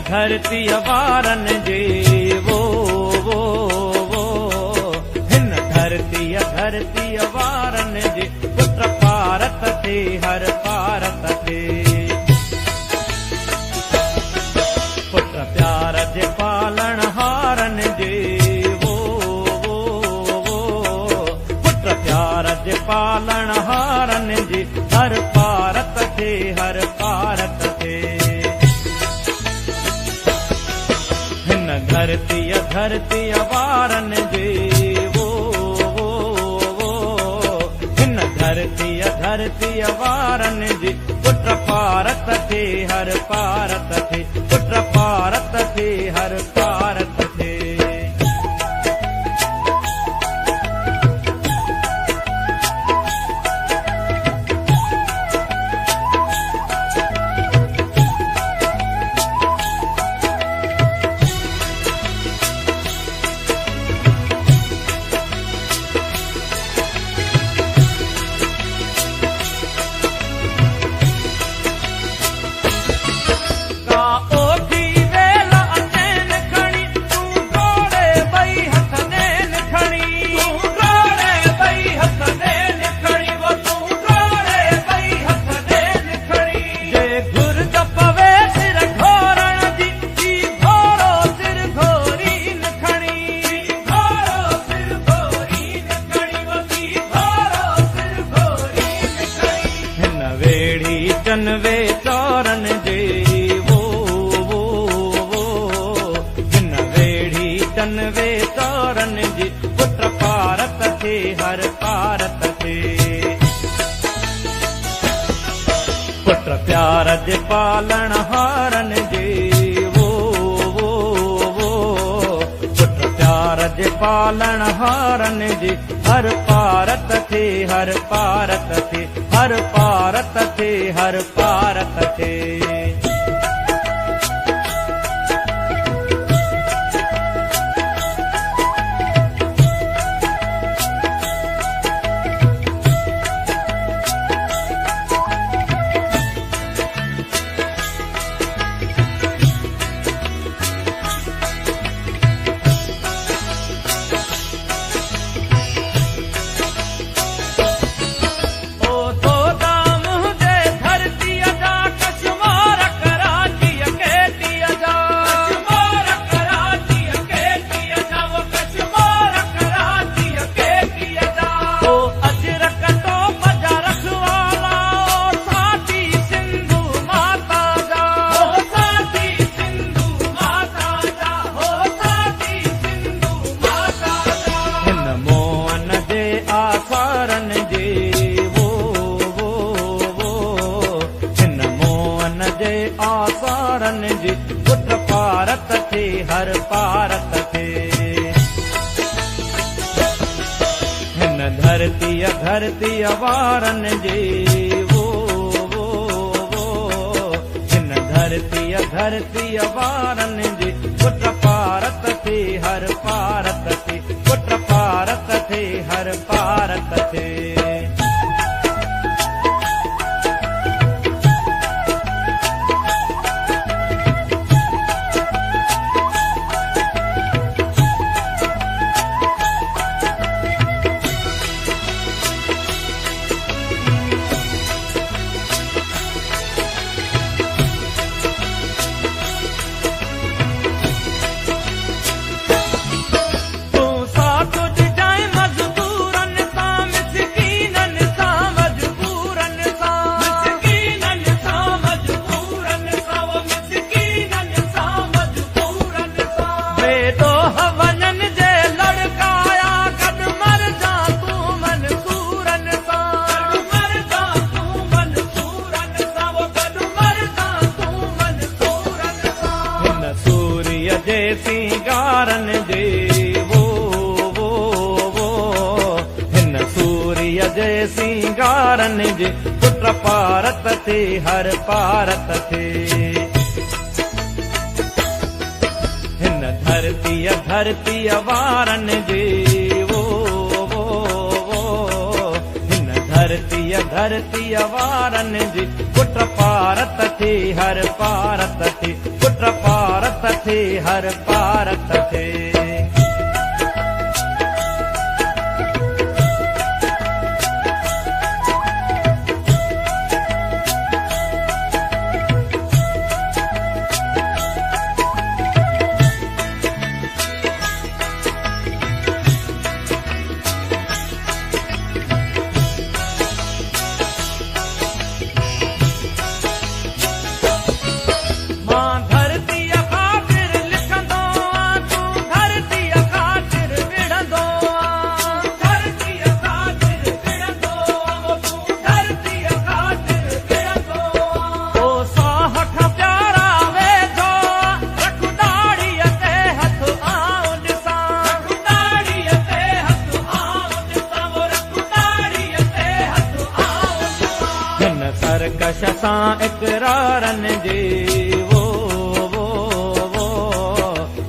धरती वारन जे वो हिन धरती वारन जे पुत्र भारत थे हर भारत थे पुत्र प्यार जे पालन हारन जे वो पुत्र प्यार जे पालन हारन जे हर भारत थे हर भारत थे धरती वारन जे वो हिन धरती वारन जे पुत्र भारत थे हर भारत थे पुत्र भारत थे हर भारत थे वे चौरन जे वो जिन वेड़ी चन वे चौरन जे पुत्र भारत थे हर भारत थे पुत्र प्यार जे पालन हारन जे वो पुत्र प्यार जे पालन हारन जे हर भारत थे हर भारत थे हर भारत थे हर भारत थे आसारन जे पुत्र भारत थे हर भारत थे हिन धरती वारन जे वो हिन धरती वारन जे पुत्र भारत थे हर भारत थे पुत्र भारत थे हर भारत थे सिंगारन जे वो वारन जे पुट पारत थे हर पारत थे। हिन धरतीअ वारन जे हिन धरतीअ वारन जे पुट पारत थे हर पारत थे, पुट पारत थे हर पारत थे। सरकश सां इकरारन जे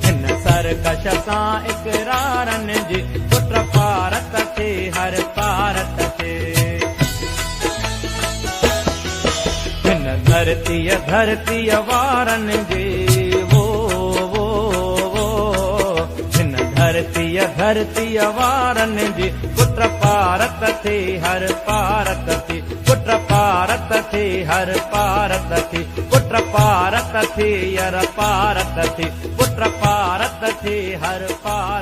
हिन सरकश सां इकरारन जे पुट पारत थे हर पारत थे। हिन धरतीअ वारन जे हिन धरतीअ वारन जे पुट पारत थे हर पारत थे, पुट पारत थे हर पारत थे, पुट पारत थे हर पारत थे, पुट पारत थे हर पारत।